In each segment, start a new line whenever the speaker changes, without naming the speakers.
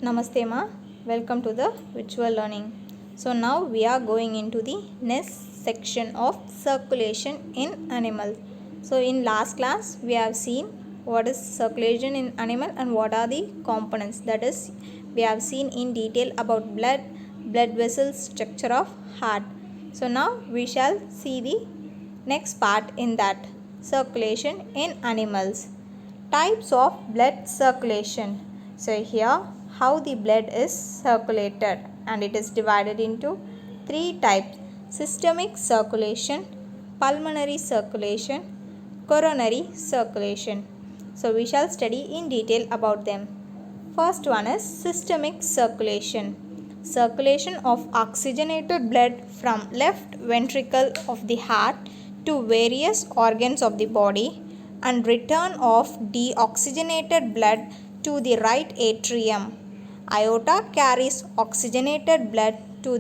Namaste ma, welcome to the virtual learning. So now we are going into the next section of circulation in animal. So in last class we have seen what is circulation in animal and what are the components. That is, we have seen in detail about blood vessels, structure of heart. So now we shall see the next part in that, circulation in animals. Types of blood circulation. So here how the blood is circulated, and it is divided into three types: systemic circulation, pulmonary circulation, coronary circulation. So we shall study in detail about them. First one is systemic circulation. Circulation of oxygenated blood from left ventricle of the heart to various organs of the body, and return of deoxygenated blood to the right atrium. Aorta carries oxygenated blood to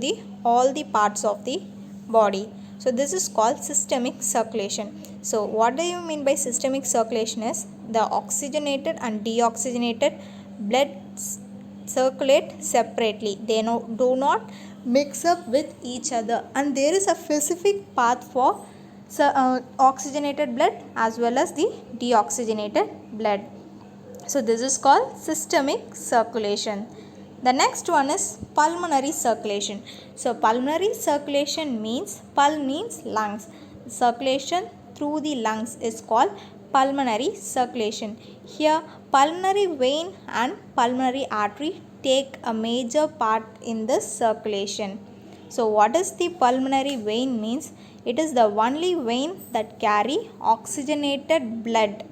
all the parts of the body. So this is called systemic circulation. So what do you mean by systemic circulation is the oxygenated and deoxygenated blood circulate separately. They do not mix up with each other, and there is a specific path for oxygenated blood as well as the deoxygenated blood. So this is called systemic circulation. The next one is pulmonary circulation. So pulmonary circulation means, pul means lungs. Circulation through the lungs is called pulmonary circulation. Here pulmonary vein and pulmonary artery take a major part in this circulation. So what is the pulmonary vein means? It is the only vein that carry oxygenated blood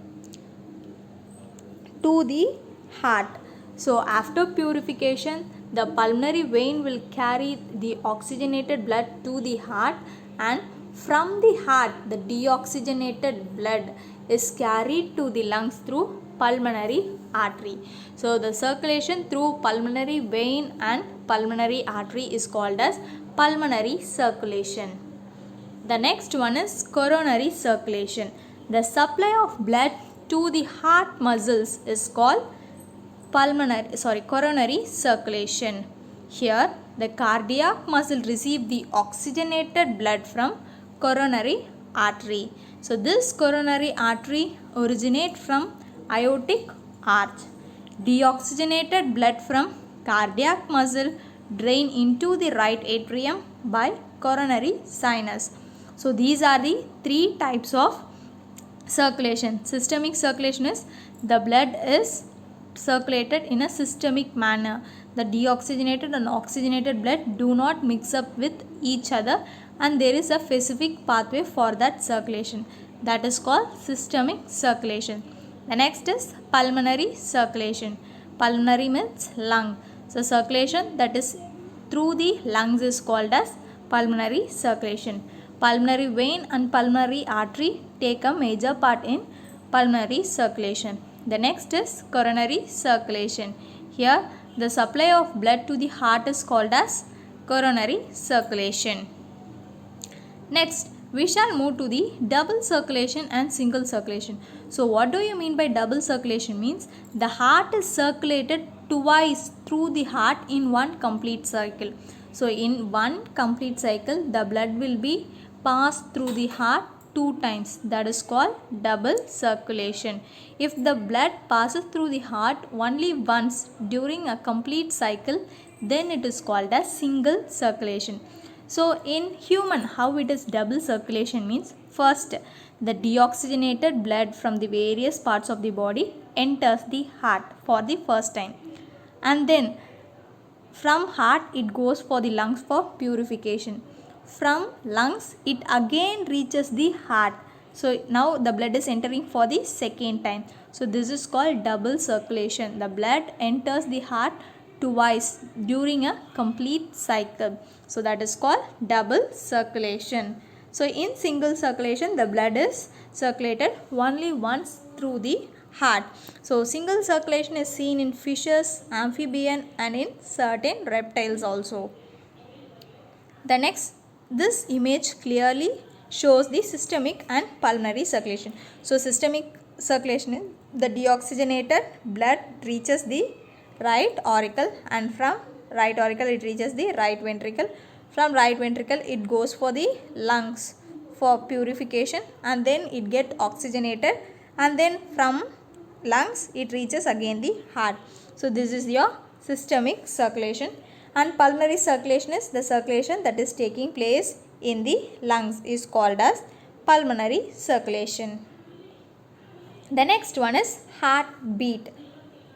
to the heart. So after purification, the pulmonary vein will carry the oxygenated blood to the heart, and from the heart the deoxygenated blood is carried to the lungs through pulmonary artery. So the circulation through pulmonary vein and pulmonary artery is called as pulmonary circulation. The next one is coronary circulation. The supply of blood to the heart muscles is called coronary circulation. Here the cardiac muscle receive the oxygenated blood from coronary artery. So this coronary artery originate from aortic arch. Deoxygenated blood from cardiac muscle drain into the right atrium by coronary sinus. So these are the three types of circulation. Systemic circulation is the blood is circulated in a systemic manner. The deoxygenated and oxygenated blood do not mix up with each other, and there is a specific pathway for that circulation. That is called systemic circulation. The next is pulmonary circulation. Pulmonary means lung. So circulation that is through the lungs is called as pulmonary circulation. Pulmonary vein and pulmonary artery take a major part in pulmonary circulation. The next is coronary circulation. Here the supply of blood to the heart is called as coronary circulation. Next we shall move to the double circulation and single circulation. So what do you mean by double circulation? Means the heart is circulated twice through the heart in one complete cycle. So in one complete cycle the blood will be passed through the heart two times. That is called double circulation. If the blood passes through the heart only once during a complete cycle, then it is called as single circulation. So in human, how it is double circulation means, first the deoxygenated blood from the various parts of the body enters the heart for the first time, and then from heart it goes for the lungs for purification. From lungs it again reaches the heart. So now the blood is entering for the second time. So this is called double circulation. The blood enters the heart twice during a complete cycle. So that is called double circulation. So in single circulation the blood is circulated only once through the heart. So single circulation is seen in fishes, amphibian, and in certain reptiles also. The next, this image clearly shows the systemic and pulmonary circulation. So systemic circulation is the deoxygenated blood reaches the right auricle, and from right auricle it reaches the right ventricle. From right ventricle it goes for the lungs for purification, and then it get oxygenated, and then from lungs it reaches again the heart. So this is your systemic circulation, and pulmonary circulation is the circulation that is taking place in the lungs is called as pulmonary circulation. The next one is heartbeat.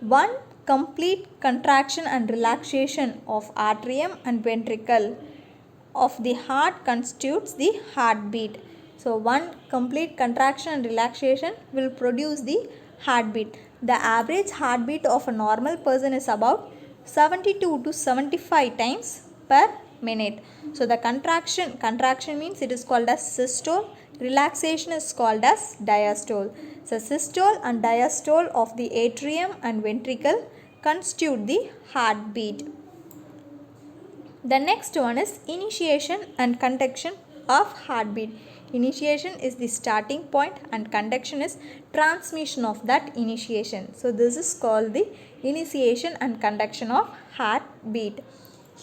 One complete contraction and relaxation of atrium and ventricle of the heart constitutes the heartbeat. So one complete contraction and relaxation will produce the heartbeat. The average heartbeat of a normal person is about 72 to 75 times per minute. So the contraction means it is called as systole, relaxation is called as diastole. So systole and diastole of the atrium and ventricle constitute the heartbeat. The next one is initiation and conduction of heartbeat. Initiation is the starting point and conduction is transmission of that initiation. So this is called the initiation and conduction of heartbeat.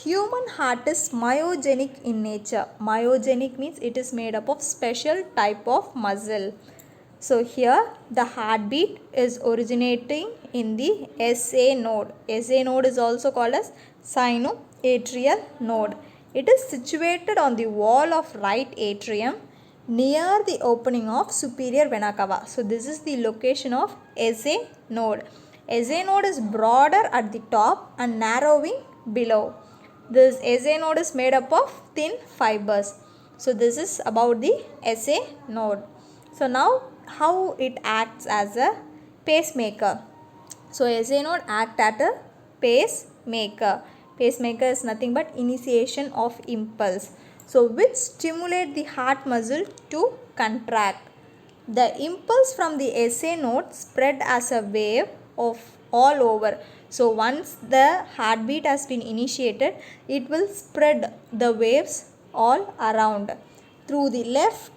Human heart is myogenic in nature. Myogenic means it is made up of special type of muscle. So here the heartbeat is originating in the SA node. SA node is also called as sinoatrial node. It is situated on the wall of right atrium near the opening of superior vena cava. So this is the location of SA node. SA node is broader at the top and narrowing below. This SA node is made up of thin fibers. So this is about the SA node. So now how it acts as a pacemaker. So SA node act as a pacemaker. Pacemaker is nothing but initiation of impulse. So which stimulate the heart muscle to contract. The impulse from the SA node spread as a wave of all over. So once the heartbeat has been initiated, it will spread the waves all around through the left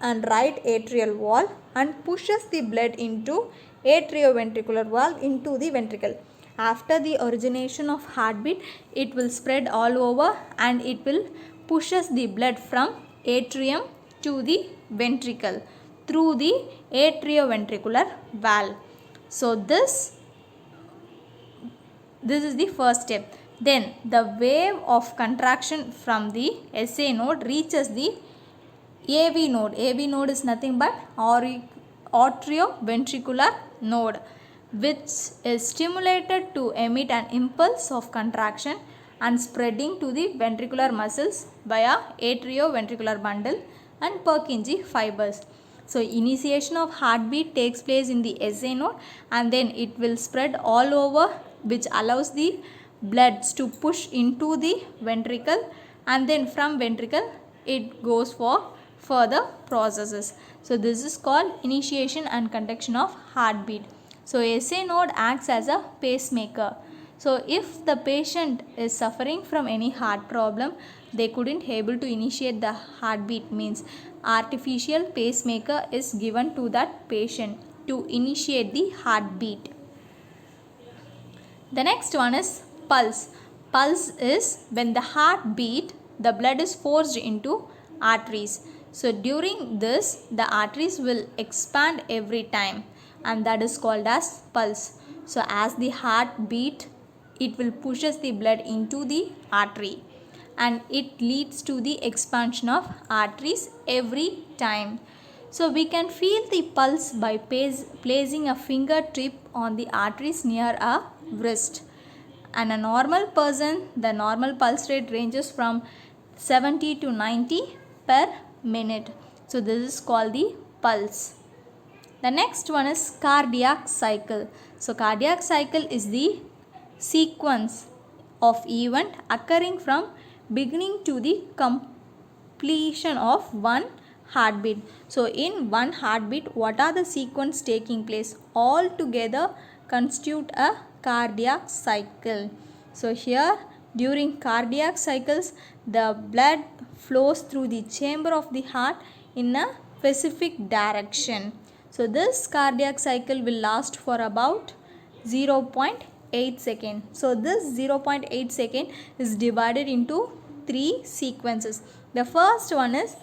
and right atrial wall and pushes the blood into atrioventricular valve into the ventricle. After the origination of heartbeat, it will spread all over and it will pushes the blood from atrium to the ventricle through the atrioventricular valve. So this is the first step. Then the wave of contraction from the SA node reaches the AV node. AV node is nothing but atrioventricular node, which is stimulated to emit an impulse of contraction and spreading to the ventricular muscles via atrioventricular bundle and Purkinje fibers. So initiation of heartbeat takes place in the SA node and then it will spread all over, which allows the bloods to push into the ventricle, and then from ventricle it goes for further processes. So this is called initiation and conduction of heartbeat. So SA node acts as a pacemaker. So if the patient is suffering from any heart problem, they couldn't able to initiate the heartbeat, means artificial pacemaker is given to that patient to initiate the heartbeat. The next one is pulse. Pulse is when the heart beat, the blood is forced into arteries. So during this, the arteries will expand every time, and that is called as pulse. So as the heart beat, it will pushes the blood into the artery and it leads to the expansion of arteries every time. So we can feel the pulse by placing a fingertip on the arteries near a wrist. And a normal person, the normal pulse rate ranges from 70 to 90 per minute. So this is called the pulse. The next one is cardiac cycle. So cardiac cycle is the sequence of event occurring from beginning to the completion of one heartbeat. So in one heartbeat, what are the sequence taking place? All together constitute a cardiac cycle. So here during cardiac cycles, the blood flows through the chamber of the heart in a specific direction. So this cardiac cycle will last for about 0.3 0.8 second. So this 0.8 second is divided into 3 sequences. The first one is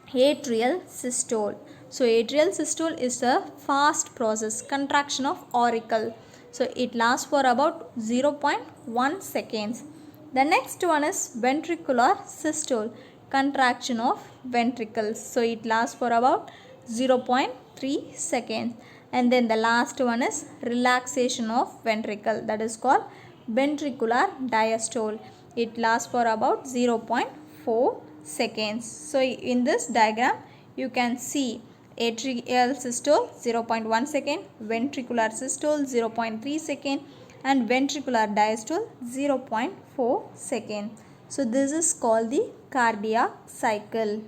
atrial systole. So atrial systole is a fast process, contraction of auricle. So it lasts for about 0.1 seconds. The next one is ventricular systole, contraction of ventricles. So it lasts for about 0.3 seconds. And then the last one is relaxation of ventricle, that is called ventricular diastole. It lasts for about 0.4 seconds. So in this diagram you can see atrial systole 0.1 second, ventricular systole 0.3 second, and ventricular diastole 0.4 second. So this is called the cardiac cycle.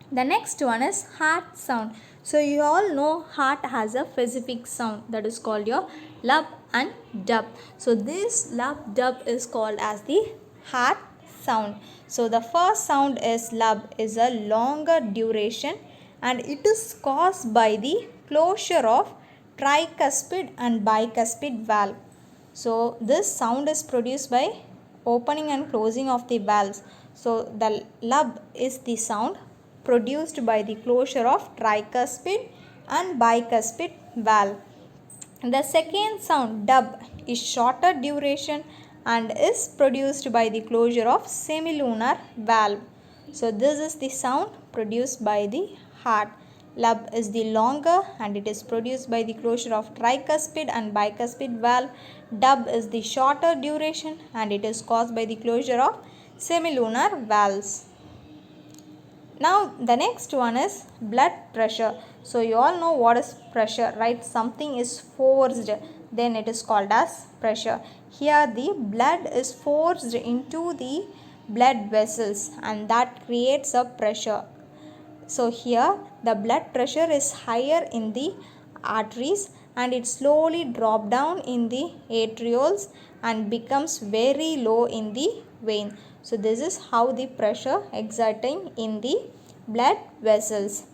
The next one is heart sound. So you all know heart has a specific sound, that is called your lub and dub. So this lub dub is called as the heart sound. So the first sound is lub, is a longer duration, and it is caused by the closure of tricuspid and bicuspid valve. So this sound is produced by opening and closing of the valves. So the lub is the sound produced by the closure of tricuspid and bicuspid valve. The second sound, dub, is shorter duration and is produced by the closure of semilunar valve. So this is the sound produced by the heart. Lub is the longer and it is produced by the closure of tricuspid and bicuspid valve. Dub is the shorter duration and it is caused by the closure of semilunar valves. Now the next one is blood pressure. So you all know what is pressure, right? Something is forced, then it is called as pressure. Here the blood is forced into the blood vessels and that creates a pressure. So here the blood pressure is higher in the arteries and it slowly drop down in the arterioles and becomes very low in the vein. So this is how the pressure exerting in the blood vessels.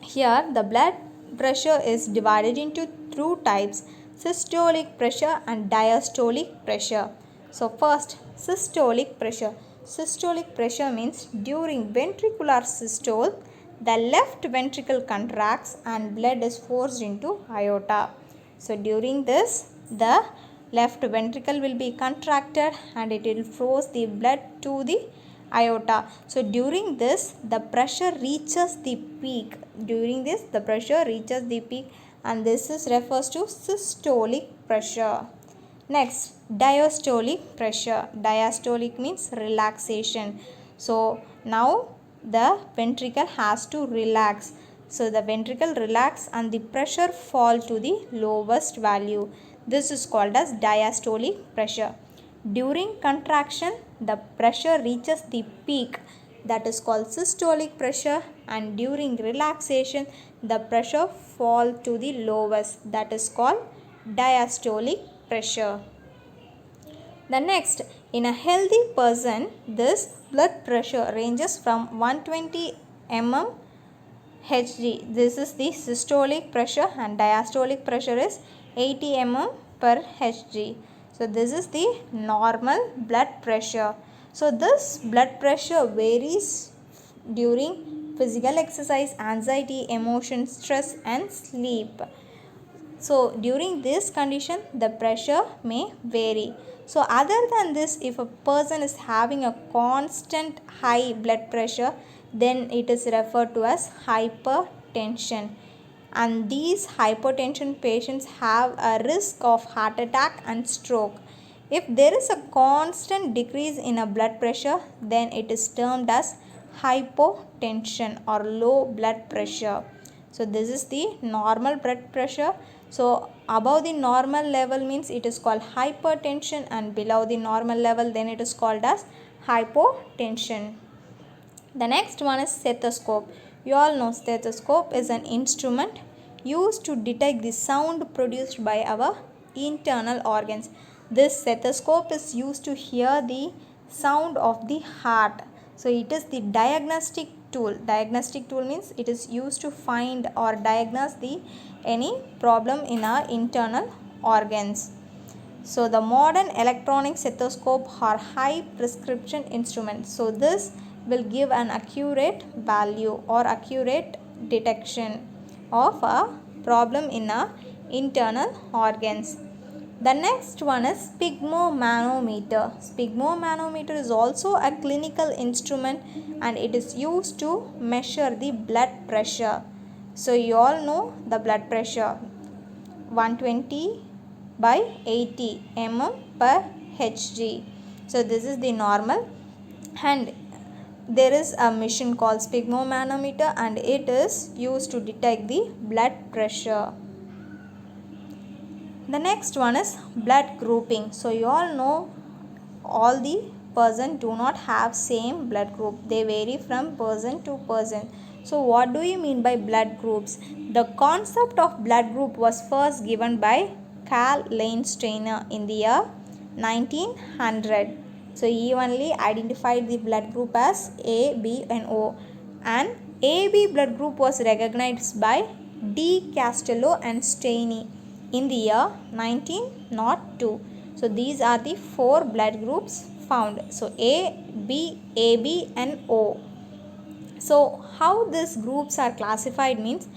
Here the blood pressure is divided into two types, systolic pressure and diastolic pressure. So first, systolic pressure. Systolic pressure means during ventricular systole, the left ventricle contracts and blood is forced into aorta. So during this, the left ventricle will be contracted and it will force the blood to the aorta. So during this, the pressure reaches the peak. During this, the pressure reaches the peak and this is refers to systolic pressure. Next, diastolic pressure. Diastolic means relaxation. So now the ventricle has to relax. So the ventricle relax and the pressure fall to the lowest value. This is called as diastolic pressure. During contraction, the pressure reaches the peak, that is called systolic pressure, and during relaxation, the pressure fall to the lowest, that is called diastolic pressure. The next, in a healthy person, this blood pressure ranges from 120 mm Hg. This is the systolic pressure and diastolic pressure is 80 mm per Hg. So this is the normal blood pressure. So this blood pressure varies during physical exercise, anxiety, emotion, stress and sleep. So during this condition, the pressure may vary. So other than this, if a person is having a constant high blood pressure, then it is referred to as hypertension. And these hypertension patients have a risk of heart attack and stroke. If there is a constant decrease in a blood pressure, then it is termed as hypotension or low blood pressure. So this is the normal blood pressure. So above the normal level means it is called hypertension, and below the normal level then it is called as hypotension. The next one is stethoscope. You all know stethoscope is an instrument used to detect the sound produced by our internal organs. This stethoscope is used to hear the sound of the heart. So it is the diagnostic tool. Diagnostic tool means it is used to find or diagnose the any problem in our internal organs. So the modern electronic stethoscope are high prescription instruments. So this will give an accurate value or accurate detection of a problem in a internal organs. The next one is sphygmomanometer. Sphygmomanometer is also a clinical instrument and it is used to measure the blood pressure. So you all know the blood pressure 120 by 80 mm per Hg. So this is the normal, and there is a machine called sphygmomanometer and it is used to detect the blood pressure. The next one is blood grouping. So you all know all the person do not have same blood group. They vary from person to person. So what do you mean by blood groups? The concept of blood group was first given by Karl Landsteiner in the year 1900. So he only identified the blood group as A, B and O, and AB blood group was recognized by D. Castello and Steiny in the year 1902. So these are the four blood groups found. So A, B, AB and O. So how these groups are classified means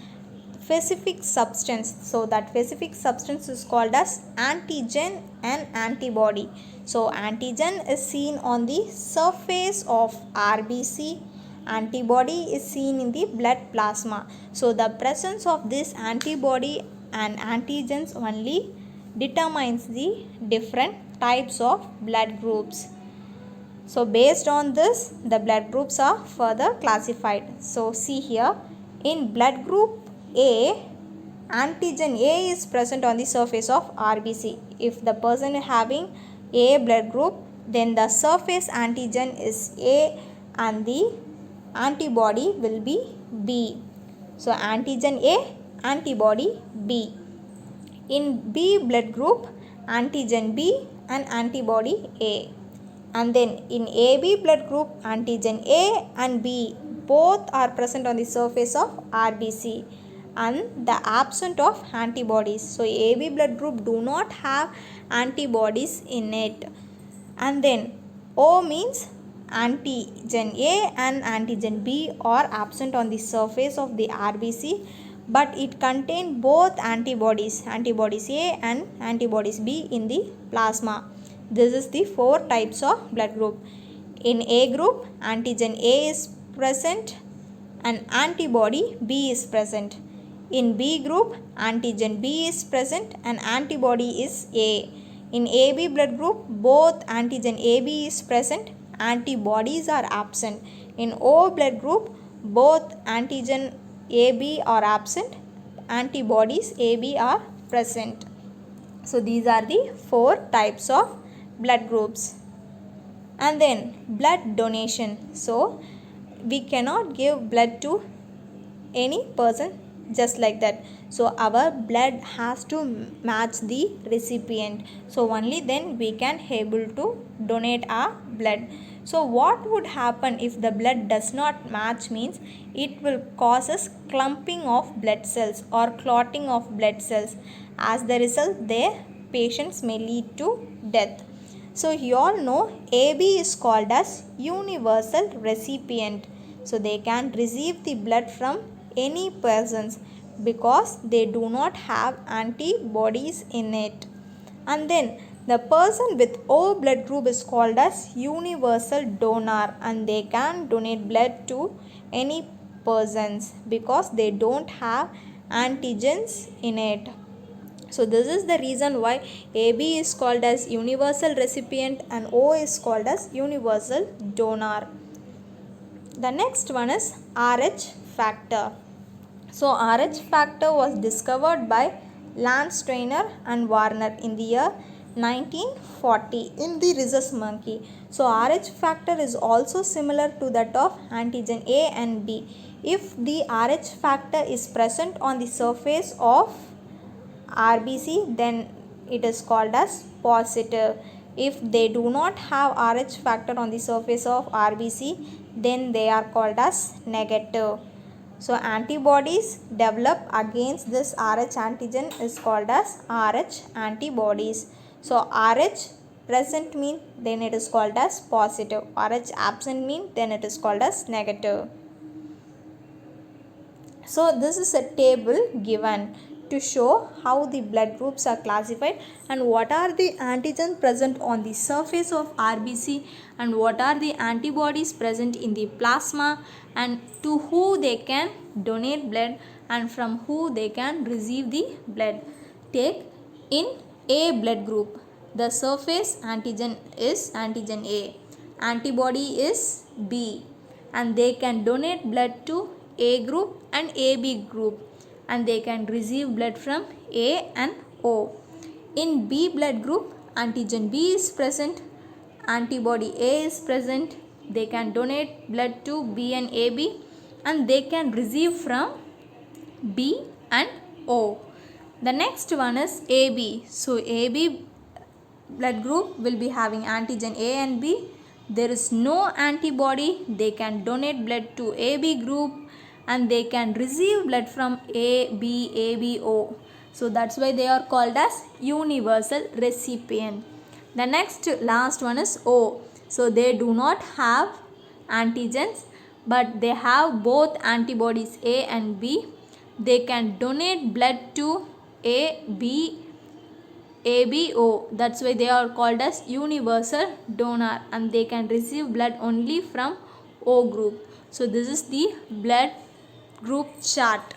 specific substance. So that specific substance is called as antigen and antibody. So antigen is seen on the surface of RBC. Antibody is seen in the blood plasma. So the presence of this antibody and antigens only determines the different types of blood groups. So based on this, the blood groups are further classified. So see here, in blood group A, antigen A is present on the surface of RBC. If the person is having A blood group, then the surface antigen is A and the antibody will be B. So antigen A, antibody B. In B blood group, antigen B and antibody A. And then in AB blood group, antigen A and B both are present on the surface of RBC and the absent of antibodies. So AB blood group do not have antibodies in it. And then O means antigen A and antigen B are absent on the surface of the RBC, but it contains both antibodies A and antibodies B in the plasma. This is the four types of blood group. In A group, antigen A is present and antibody B is present. In B group, antigen B is present and antibody is A. In AB blood group, both antigen AB is present, antibodies are absent. In O blood group, both antigen AB are absent, antibodies AB are present. So these are the four types of blood groups. And then blood donation. So we cannot give blood to any person just like that. So our blood has to match the recipient. So only then we can able to donate our blood. So what would happen if the blood does not match means it will causes clumping of blood cells or clotting of blood cells. As the result, their patients may lead to death. So you all know AB is called as universal recipient. So they can receive the blood from any persons because they do not have antibodies in it. And then the person with O blood group is called as universal donor and they can donate blood to any persons because they don't have antigens in it. So this is the reason why AB is called as universal recipient and O is called as universal donor. The next one is RH factor. So RH factor was discovered by Landsteiner and Warner in the year 1940 in the rhesus monkey. So RH factor is also similar to that of antigen A and B. If the RH factor is present on the surface of RBC, then it is called as positive. If they do not have RH factor on the surface of RBC, then they are called as negative. So antibodies developed against this RH antigen is called as RH antibodies. So RH present mean then it is called as positive. RH absent mean then it is called as negative. So this is a table given to show how the blood groups are classified and what are the antigens present on the surface of RBC and what are the antibodies present in the plasma and to who they can donate blood and from who they can receive the blood. Take in A blood group, the surface antigen is antigen A, antibody is B, and they can donate blood to A group and AB group and they can receive blood from A and O. In B blood group, antigen B is present, antibody A is present, they can donate blood to B and AB and they can receive from B and O. The next one is AB. So AB blood group will be having antigen A and B. There is no antibody, they can donate blood to AB group and they can receive blood from ABO. So that's why they are called as universal recipient. The next last one is O. So they do not have antigens but they have both antibodies A and B. They can donate blood to ABO. That's why they are called as universal donor and they can receive blood only from O group. So this is the blood group chart.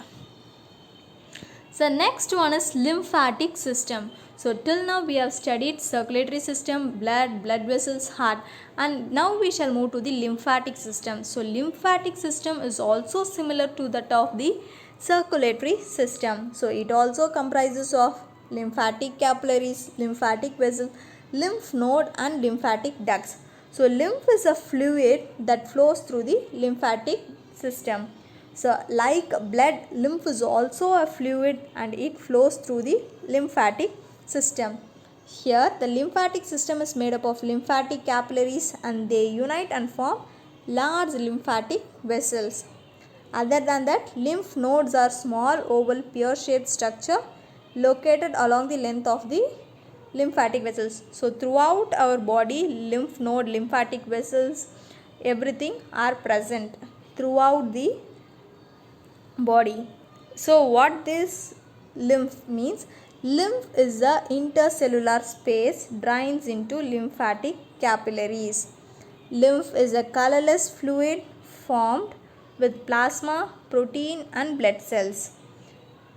So next one is lymphatic system. So till now we have studied circulatory system, blood vessels, heart, and now we shall move to the lymphatic system. So lymphatic system is also similar to that of the circulatory system. So it also comprises of lymphatic capillaries, lymphatic vessels, lymph node and lymphatic ducts. So lymph is a fluid that flows through the lymphatic system. So like blood, lymph is also a fluid and it flows through the lymphatic system. Here the lymphatic system is made up of lymphatic capillaries and they unite and form large lymphatic vessels. Other than that, lymph nodes are small oval pear-shaped structure located along the length of the lymphatic vessels. So throughout our body, lymph node, lymphatic vessels, everything are present throughout the body. So what this lymph means? Lymph is the intercellular space drains into lymphatic capillaries. Lymph is a colorless fluid formed with plasma, protein and blood cells.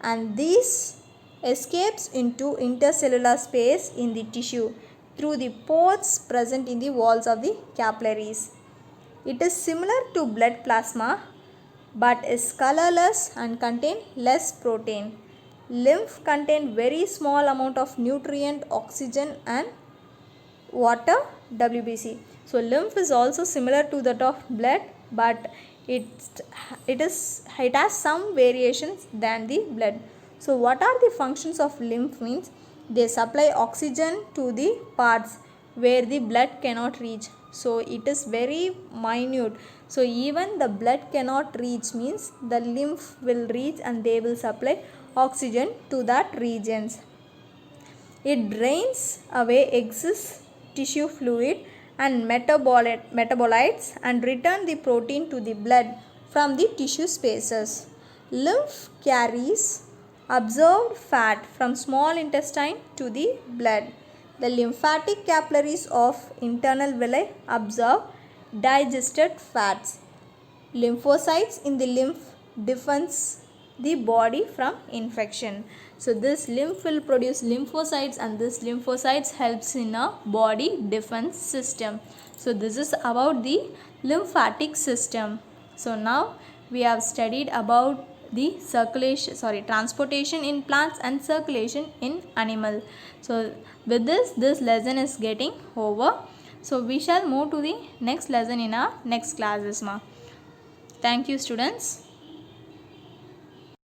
And this escapes into intercellular space in the tissue through the pores present in the walls of the capillaries. It is similar to blood plasma but is colorless and contain less protein. Lymph contain very small amount of nutrient, oxygen and water, WBC. So lymph is also similar to that of blood but it has some variations than the blood. So what are the functions of lymph means? They supply oxygen to the parts where the blood cannot reach. So it is very minute. So even the blood cannot reach means the lymph will reach and they will supply oxygen to that regions. It drains away excess tissue fluid and metabolites and return the protein to the blood from the tissue spaces. Lymph carries absorbed fat from small intestine to the blood. The lymphatic capillaries of internal villi absorb digested fats. Lymphocytes in the lymph defends the body from infection. So this lymph will produce lymphocytes and this lymphocytes helps in a body defense system. So this is about the lymphatic system. So now we have studied about the transportation in plants and circulation in animal. So with this lesson is getting over. So we shall move to the next lesson in our next classes. Thank you students.